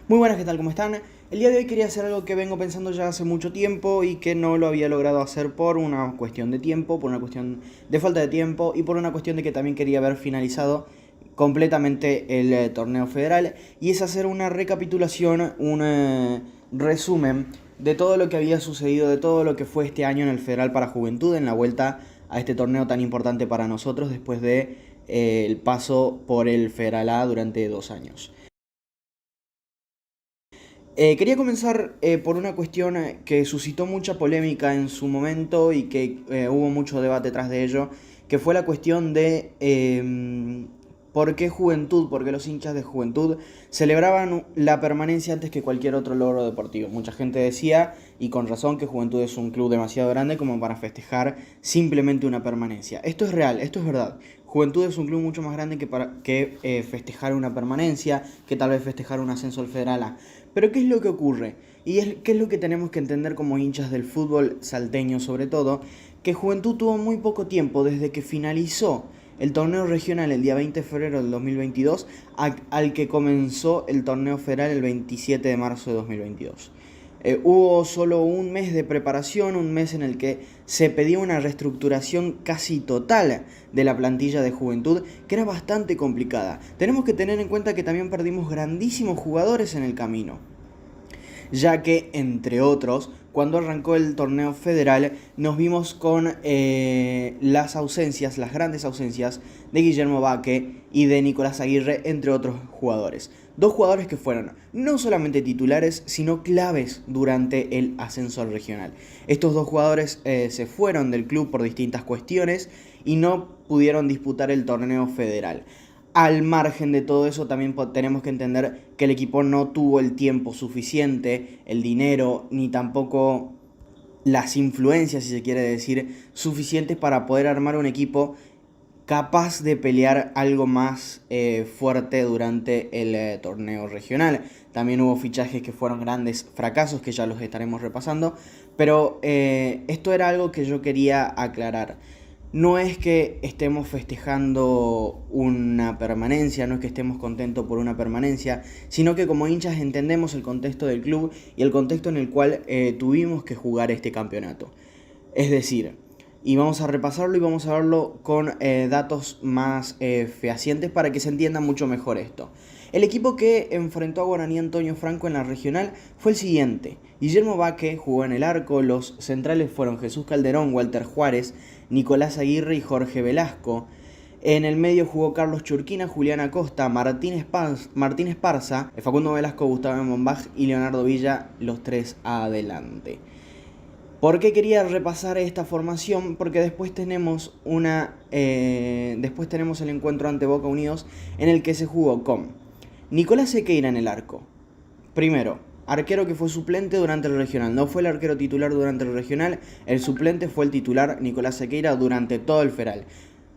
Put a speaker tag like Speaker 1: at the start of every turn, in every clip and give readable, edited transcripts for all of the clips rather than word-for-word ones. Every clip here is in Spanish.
Speaker 1: Muy buenas, ¿qué tal? ¿Cómo están? El día de hoy quería hacer algo que vengo pensando ya hace mucho tiempo y que no lo había logrado hacer por una cuestión de tiempo, por una cuestión de falta de tiempo y por una cuestión de que también quería haber finalizado completamente el torneo federal, y es hacer una recapitulación, un resumen de todo lo que había sucedido, de todo lo que fue este año en el Federal para Juventud, en la vuelta a este torneo tan importante para nosotros después de el paso por el Federal A durante 2 años. Quería comenzar por una cuestión que suscitó mucha polémica en su momento y que hubo mucho debate tras de ello, que fue la cuestión de por qué Juventud, por qué los hinchas de Juventud celebraban la permanencia antes que cualquier otro logro deportivo. Mucha gente decía, y con razón, que Juventud es un club demasiado grande como para festejar simplemente una permanencia. Esto es real, esto es verdad. Juventud es un club mucho más grande que festejar una permanencia, que tal vez festejar un ascenso al Federal A. Pero ¿qué es lo que ocurre? ¿Qué es lo que tenemos que entender como hinchas del fútbol salteño sobre todo? Que Juventud tuvo muy poco tiempo desde que finalizó el torneo regional el día 20 de febrero del 2022 al que comenzó el torneo federal el 27 de marzo de 2022. Hubo solo un mes de preparación, un mes en el que se pedía una reestructuración casi total de la plantilla de Juventud, que era bastante complicada. Tenemos que tener en cuenta que también perdimos grandísimos jugadores en el camino, ya que, entre otros, cuando arrancó el torneo federal, nos vimos con las ausencias, las grandes ausencias de Guillermo Baque y de Nicolás Aguirre, entre otros jugadores. Dos jugadores que fueron no solamente titulares, sino claves durante el ascenso al regional. Estos dos jugadores se fueron del club por distintas cuestiones y no pudieron disputar el torneo federal. Al margen de todo eso, también tenemos que entender que el equipo no tuvo el tiempo suficiente, el dinero, ni tampoco las influencias, si se quiere decir, suficientes para poder armar un equipo capaz de pelear algo más fuerte durante el torneo regional. También hubo fichajes que fueron grandes fracasos, que ya los estaremos repasando, pero esto era algo que yo quería aclarar. No es que estemos festejando una permanencia, no es que estemos contentos por una permanencia, sino que como hinchas entendemos el contexto del club y el contexto en el cual tuvimos que jugar este campeonato. Es decir, y vamos a repasarlo y vamos a verlo con datos más fehacientes para que se entienda mucho mejor esto. El equipo que enfrentó a Guaraní Antonio Franco en la regional fue el siguiente. Guillermo Baque jugó en el arco, los centrales fueron Jesús Calderón, Walter Juárez, Nicolás Aguirre y Jorge Velasco. En el medio jugó Carlos Churquina, Julián Acosta, Martín Esparza, Facundo Velasco, Gustavo Mombach y Leonardo Villa, los tres adelante. ¿Por qué quería repasar esta formación? Porque después tenemos el encuentro ante Boca Unidos, en el que se jugó con Nicolás Sequeira en el arco. Primero, arquero que fue suplente durante el regional. No fue el arquero titular durante el regional, el suplente fue el titular Nicolás Sequeira durante todo el federal.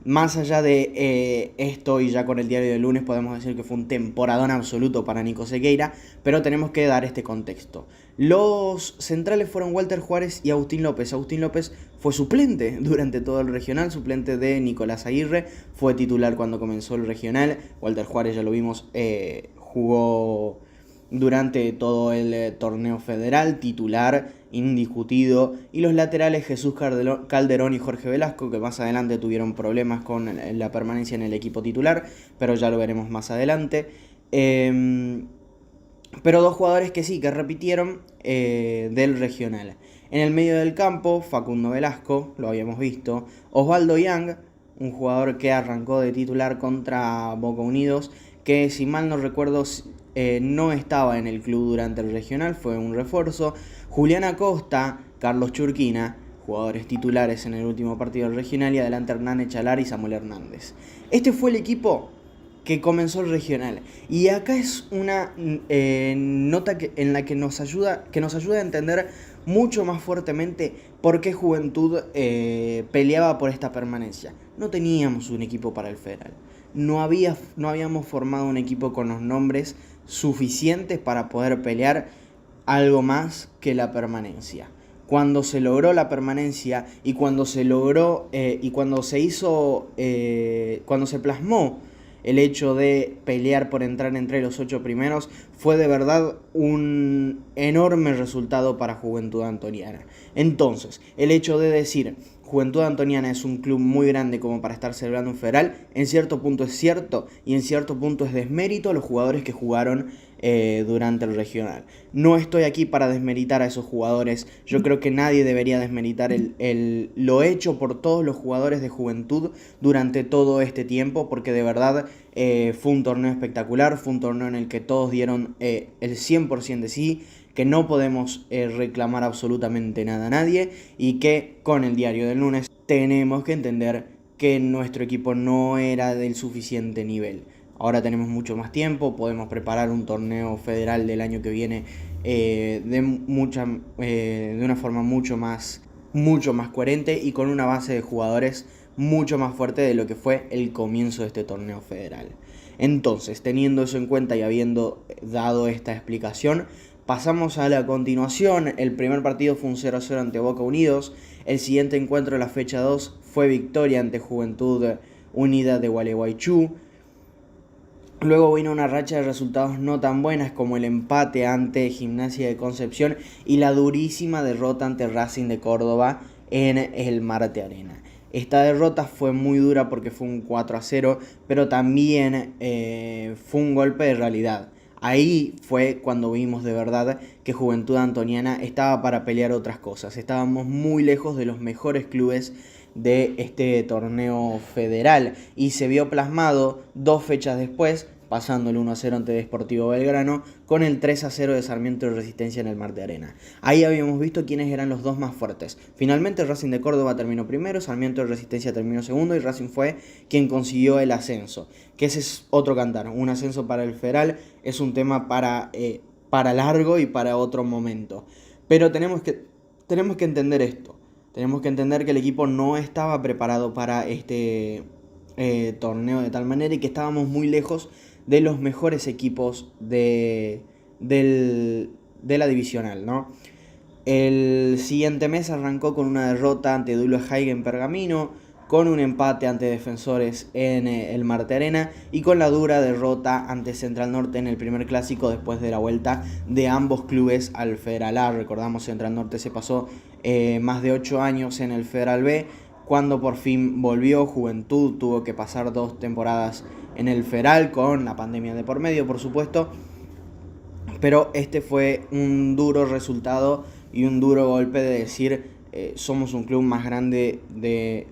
Speaker 1: Más allá de esto, y ya con el diario del lunes podemos decir que fue un temporadón absoluto para Nico Sequeira, pero tenemos que dar este contexto. Los centrales fueron Walter Juárez y Agustín López. Agustín López fue suplente durante todo el regional, suplente de Nicolás Aguirre, fue titular cuando comenzó el regional. Walter Juárez, ya lo vimos, jugó durante todo el torneo federal, titular indiscutido, y los laterales Jesús Calderón y Jorge Velasco, que más adelante tuvieron problemas con la permanencia en el equipo titular, pero ya lo veremos más adelante. Pero dos jugadores que sí, que repitieron del regional. En el medio del campo, Facundo Velasco, lo habíamos visto, Osvaldo Young, un jugador que arrancó de titular contra Boca Unidos, que si mal no recuerdo no estaba en el club durante el regional, fue un refuerzo. Julián Acosta, Carlos Churquina, jugadores titulares en el último partido del regional, y adelante Hernán Echalar y Samuel Hernández. Este fue el equipo que comenzó el regional, y acá es una nota en la que nos ayuda a entender mucho más fuertemente por qué Juventud peleaba por esta permanencia. No teníamos un equipo para el federal, no habíamos formado un equipo con los nombres suficientes para poder pelear algo más que la permanencia. Cuando se logró la permanencia y cuando se logró cuando se plasmó el hecho de pelear por entrar entre los 8 primeros, fue de verdad un enorme resultado para Juventud Antoniana. Entonces, el hecho de decir Juventud Antoniana es un club muy grande como para estar celebrando un federal, en cierto punto es cierto y en cierto punto es desmérito a los jugadores que jugaron durante el regional. No estoy aquí para desmeritar a esos jugadores, yo creo que nadie debería desmeritar lo hecho por todos los jugadores de Juventud durante todo este tiempo, porque de verdad fue un torneo espectacular, fue un torneo en el que todos dieron el 100% de sí, que no podemos reclamar absolutamente nada a nadie y que con el diario del lunes tenemos que entender que nuestro equipo no era del suficiente nivel. Ahora tenemos mucho más tiempo, podemos preparar un torneo federal del año que viene de una forma mucho más coherente y con una base de jugadores mucho más fuerte de lo que fue el comienzo de este torneo federal. Entonces, teniendo eso en cuenta y habiendo dado esta explicación, pasamos a la continuación. El primer partido fue un 0-0 ante Boca Unidos. El siguiente encuentro de la fecha 2 fue victoria ante Juventud Unida de Gualeguaychú. Luego vino una racha de resultados no tan buenas como el empate ante Gimnasia de Concepción y la durísima derrota ante Racing de Córdoba en el Marte Arena. Esta derrota fue muy dura porque fue un 4-0, pero también fue un golpe de realidad. Ahí fue cuando vimos de verdad que Juventud Antoniana estaba para pelear otras cosas. Estábamos muy lejos de los mejores clubes de este torneo federal y se vio plasmado 2 fechas después, pasando el 1-0 ante Deportivo Belgrano, con el 3-0 de Sarmiento y Resistencia en el Marte Arena. Ahí habíamos visto quiénes eran los dos más fuertes. Finalmente Racing de Córdoba terminó primero, Sarmiento y Resistencia terminó segundo y Racing fue quien consiguió el ascenso. Que ese es otro cantar. Un ascenso para el federal es un tema para largo y para otro momento. Pero tenemos que entender esto. Tenemos que entender que el equipo no estaba preparado para este torneo de tal manera y que estábamos muy lejos de los mejores equipos de la divisional, ¿no? El siguiente mes arrancó con una derrota ante Dulce Haig en Pergamino, con un empate ante Defensores en el Marte Arena y con la dura derrota ante Central Norte en el primer clásico después de la vuelta de ambos clubes al Federal A. Recordamos, Central Norte se pasó más de 8 años en el Federal B. Cuando por fin volvió, Juventud tuvo que pasar 2 temporadas en el Federal con la pandemia de por medio, por supuesto. Pero este fue un duro resultado y un duro golpe de decir somos un club más grande de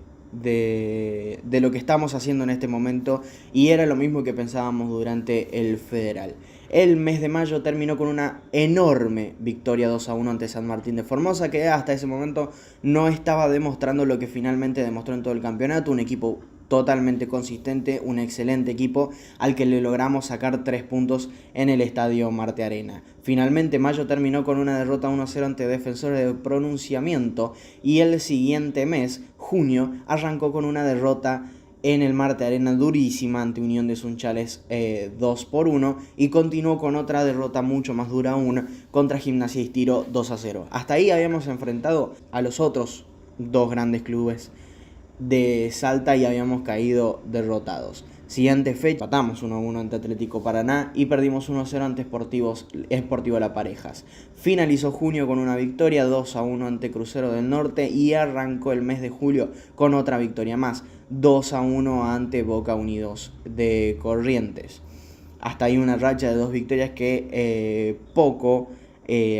Speaker 1: lo que estamos haciendo en este momento, y era lo mismo que pensábamos durante el federal. El mes de mayo terminó con una enorme victoria 2-1 ante San Martín de Formosa, que hasta ese momento no estaba demostrando lo que finalmente demostró en todo el campeonato, un equipo totalmente consistente, un excelente equipo al que le logramos sacar 3 puntos en el estadio Marte Arena. Finalmente Mayo terminó con una derrota 1-0 ante Defensores de Pronunciamiento y el siguiente mes, junio, arrancó con una derrota en el Marte Arena durísima ante Unión de Sunchales 2-1 y continuó con otra derrota mucho más dura aún contra Gimnasia y Tiro 2-0. Hasta ahí habíamos enfrentado a los otros 2 grandes clubes de Salta y habíamos caído derrotados. Siguiente fecha, empatamos 1-1 ante Atlético Paraná y perdimos 1-0 ante Sportivo La Parejas. Finalizó junio con una victoria 2-1 ante Crucero del Norte y arrancó el mes de julio con otra victoria más, 2-1 ante Boca Unidos de Corrientes. Hasta ahí una racha de 2 victorias que poco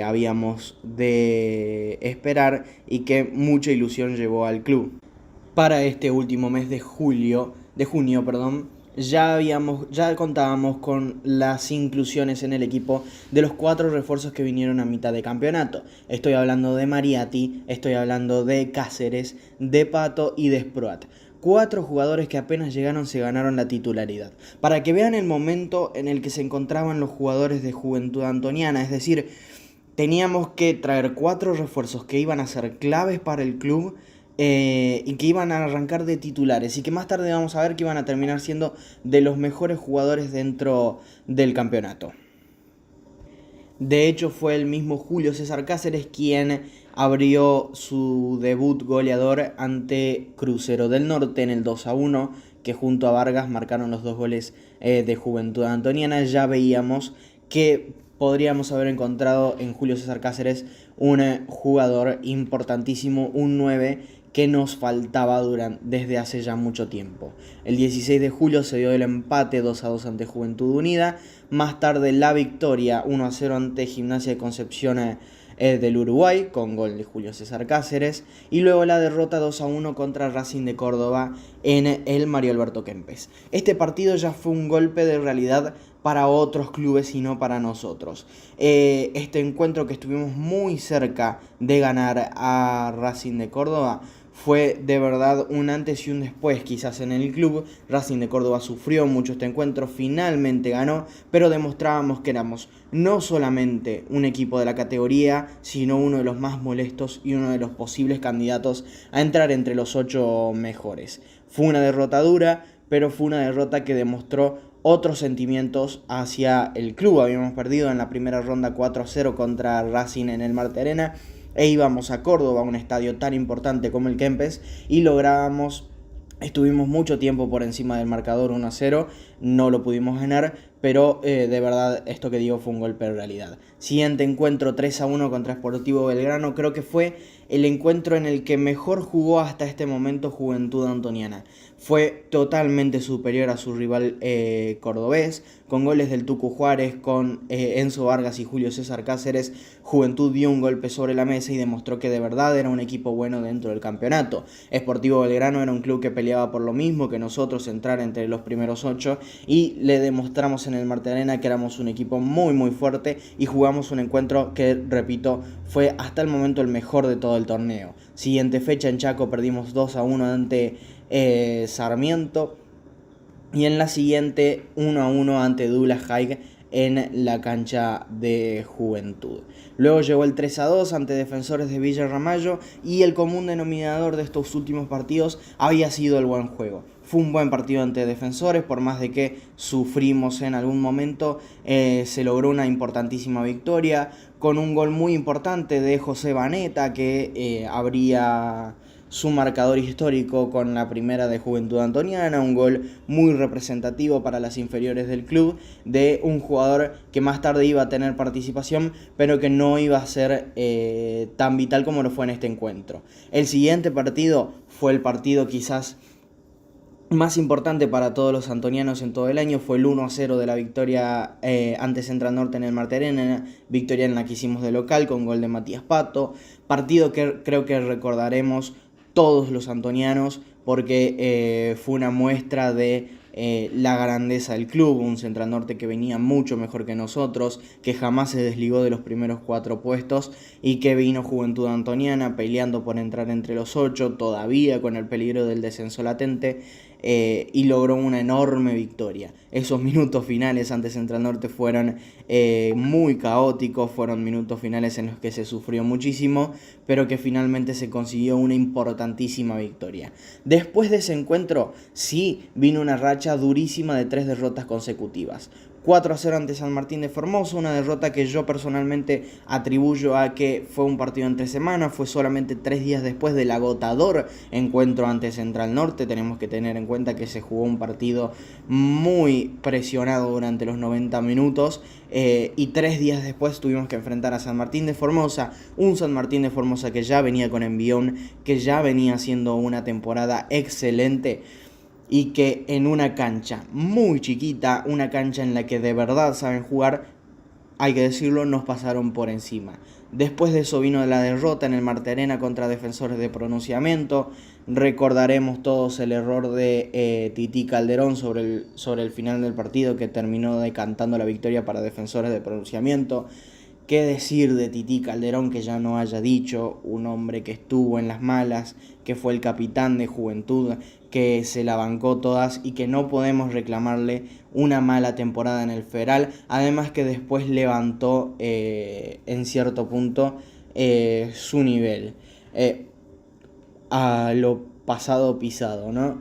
Speaker 1: habíamos de esperar y que mucha ilusión llevó al club. Para este último mes de junio, ya contábamos con las inclusiones en el equipo de los 4 refuerzos que vinieron a mitad de campeonato. Estoy hablando de Mariatti, estoy hablando de Cáceres, de Pato y de Sproat. 4 jugadores que apenas llegaron se ganaron la titularidad. Para que vean el momento en el que se encontraban los jugadores de Juventud Antoniana, es decir, teníamos que traer 4 refuerzos que iban a ser claves para el club y que iban a arrancar de titulares y que más tarde vamos a ver que iban a terminar siendo de los mejores jugadores dentro del campeonato. De hecho, fue el mismo Julio César Cáceres quien abrió su debut goleador ante Crucero del Norte en el 2-1 que junto a Vargas marcaron los 2 goles de Juventud Antoniana. Ya veíamos que podríamos haber encontrado en Julio César Cáceres un jugador importantísimo, un 9 que nos faltaba desde hace ya mucho tiempo. El 16 de julio se dio el empate 2-2 ante Juventud Unida, más tarde la victoria 1-0 ante Gimnasia de Concepción del Uruguay, con gol de Julio César Cáceres, y luego la derrota 2-1 contra Racing de Córdoba en el Mario Alberto Kempes. Este partido ya fue un golpe de realidad para otros clubes y no para nosotros. Este encuentro que estuvimos muy cerca de ganar a Racing de Córdoba fue de verdad un antes y un después quizás en el club. Racing de Córdoba sufrió mucho este encuentro, finalmente ganó, pero demostrábamos que éramos no solamente un equipo de la categoría, sino uno de los más molestos y uno de los posibles candidatos a entrar entre los 8 mejores. Fue una derrota dura, pero fue una derrota que demostró otros sentimientos hacia el club. Habíamos perdido en la primera ronda 4-0 contra Racing en el Marte Arena e íbamos a Córdoba, un estadio tan importante como el Kempes, y estuvimos mucho tiempo por encima del marcador 1-0, no lo pudimos ganar, pero de verdad esto que digo fue un golpe de realidad. Siguiente encuentro 3-1 contra Sportivo Belgrano, creo que fue el encuentro en el que mejor jugó hasta este momento Juventud Antoniana. Fue totalmente superior a su rival cordobés, con goles del Tucu Juárez, con Enzo Vargas y Julio César Cáceres. Juventud dio un golpe sobre la mesa y demostró que de verdad era un equipo bueno dentro del campeonato. Sportivo Belgrano era un club que peleaba por lo mismo que nosotros, entrar entre los primeros 8, y le demostramos en el Marte Arena que éramos un equipo muy muy fuerte y jugamos un encuentro que, repito, fue hasta el momento el mejor de todo el torneo. Siguiente fecha en Chaco perdimos 2-1 ante Sarmiento, y en la siguiente 1-1 ante Douglas Haig en la cancha de Juventud. Luego llegó el 3-2 ante Defensores de Villa Ramallo, y el común denominador de estos últimos partidos había sido el buen juego. Fue un buen partido ante Defensores, por más de que sufrimos en algún momento, se logró una importantísima victoria con un gol muy importante de José Baneta, que abría su marcador histórico con la primera de Juventud Antoniana, un gol muy representativo para las inferiores del club, de un jugador que más tarde iba a tener participación, pero que no iba a ser tan vital como lo fue en este encuentro. El siguiente partido fue el partido quizás más importante para todos los antonianos en todo el año, fue el 1-0 de la victoria ante Central Norte en el Marte Arena, victoria en la que hicimos de local con gol de Matías Pato, partido que creo que recordaremos todos los antonianos porque fue una muestra de la grandeza del club, un Central Norte que venía mucho mejor que nosotros, que jamás se desligó de los primeros 4 puestos y que vino Juventud Antoniana peleando por entrar entre los 8, todavía con el peligro del descenso latente, y logró una enorme victoria. Esos minutos finales ante Central Norte fueron muy caóticos, fueron minutos finales en los que se sufrió muchísimo, pero que finalmente se consiguió una importantísima victoria. Después de ese encuentro, sí vino una racha durísima de 3 derrotas consecutivas. 4-0 ante San Martín de Formosa, una derrota que yo personalmente atribuyo a que fue un partido entre semanas, fue solamente 3 días después del agotador encuentro ante Central Norte. Tenemos que tener en cuenta que se jugó un partido muy presionado durante los 90 minutos, y 3 días después tuvimos que enfrentar a San Martín de Formosa, un San Martín de Formosa que ya venía con envión, que ya venía haciendo una temporada excelente, y que en una cancha muy chiquita, una cancha en la que de verdad saben jugar, hay que decirlo, nos pasaron por encima. Después de eso vino la derrota en el Marte Arena contra Defensores de Pronunciamiento. Recordaremos todos el error de Tití Calderón sobre el final del partido, que terminó decantando la victoria para Defensores de Pronunciamiento. ¿Qué decir de Tití Calderón que ya no haya dicho? Un hombre que estuvo en las malas, que fue el capitán de Juventud, que se la bancó todas y que no podemos reclamarle una mala temporada en el Federal. Además que después levantó en cierto punto su nivel a lo pasado pisado, ¿no?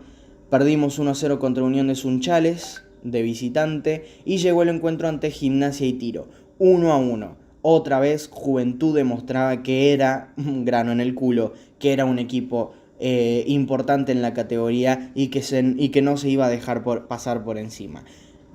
Speaker 1: Perdimos 1-0 contra Unión de Sunchales de visitante y llegó el encuentro ante Gimnasia y Tiro, 1-1. Otra vez Juventud demostraba que era un grano en el culo, que era un equipo importante en la categoría y que no se iba a dejar pasar por encima.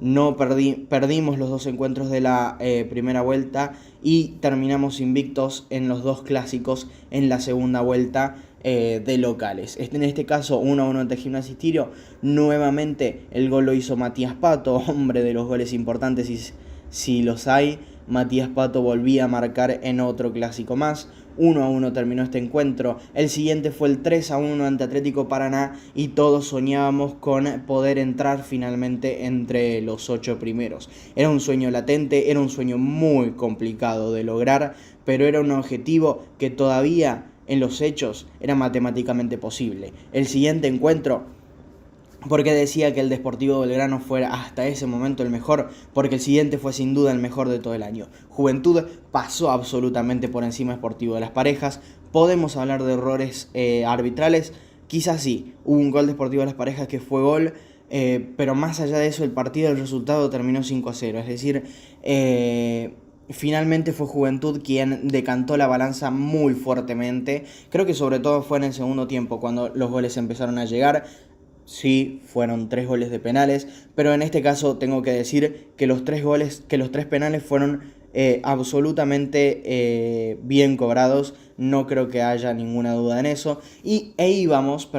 Speaker 1: No perdimos los 2 encuentros de la primera vuelta y terminamos invictos en los 2 clásicos en la segunda vuelta de locales. En este caso 1-1 ante Gimnasia y Tiro. Nuevamente el gol lo hizo Matías Pato, hombre de los goles importantes si los hay. Matías Pato volvía a marcar en otro clásico más. 1-1 terminó este encuentro. El siguiente fue el 3-1 ante Atlético Paraná y todos soñábamos con poder entrar finalmente entre los 8 primeros. Era un sueño latente, era un sueño muy complicado de lograr, pero era un objetivo que todavía en los hechos era matemáticamente posible. El siguiente encuentro, porque decía que el Deportivo Belgrano fuera hasta ese momento el mejor, porque el siguiente fue sin duda el mejor de todo el año. Juventud pasó absolutamente por encima de Sportivo de Las Parejas. Podemos hablar de errores arbitrales, quizás sí, hubo un gol de Sportivo de Las Parejas que fue gol, pero más allá de eso el partido, el resultado terminó 5-0, es decir, finalmente fue Juventud quien decantó la balanza muy fuertemente. Creo que sobre todo fue en el segundo tiempo cuando los goles empezaron a llegar. Sí, fueron 3 goles de penales, pero en este caso tengo que decir que los 3 penales fueron absolutamente bien cobrados. No creo que haya ninguna duda en eso. Íbamos,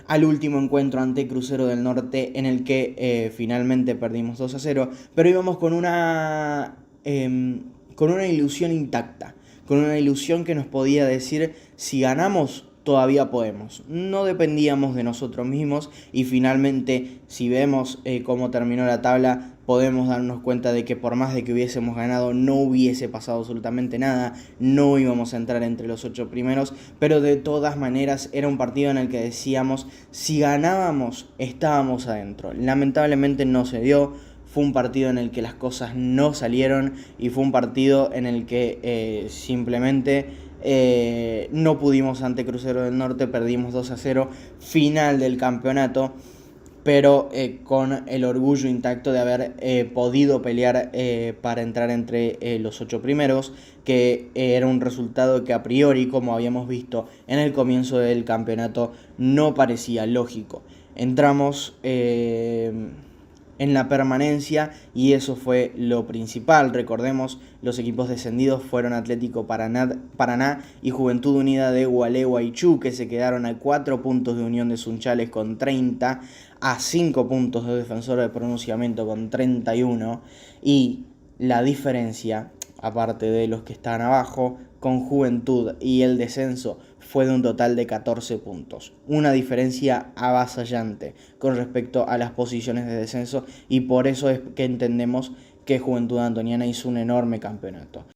Speaker 1: al último encuentro ante Crucero del Norte en el que finalmente perdimos 2-0, pero íbamos con una ilusión intacta, con una ilusión que nos podía decir: si ganamos, todavía podemos. No dependíamos de nosotros mismos y finalmente, si vemos cómo terminó la tabla, podemos darnos cuenta de que por más de que hubiésemos ganado, no hubiese pasado absolutamente nada, no íbamos a entrar entre los 8 primeros, pero de todas maneras era un partido en el que decíamos: si ganábamos, estábamos adentro. Lamentablemente no se dio. Fue un partido en el que las cosas no salieron y fue un partido en el que simplemente no pudimos ante Crucero del Norte, perdimos 2-0, final del campeonato, pero con el orgullo intacto de haber podido pelear para entrar entre los 8 primeros, que era un resultado que a priori, como habíamos visto en el comienzo del campeonato, no parecía lógico. Entramos en la permanencia y eso fue lo principal. Recordemos, los equipos descendidos fueron Atlético Paraná y Juventud Unida de Gualeguaychú, que se quedaron a 4 puntos de Unión de Sunchales con 30, a 5 puntos de Defensor de Pronunciamiento con 31, y la diferencia, aparte de los que están abajo, con Juventud y el descenso, fue de un total de 14 puntos. Una diferencia avasallante con respecto a las posiciones de descenso, y por eso es que entendemos que Juventud Antoniana hizo un enorme campeonato.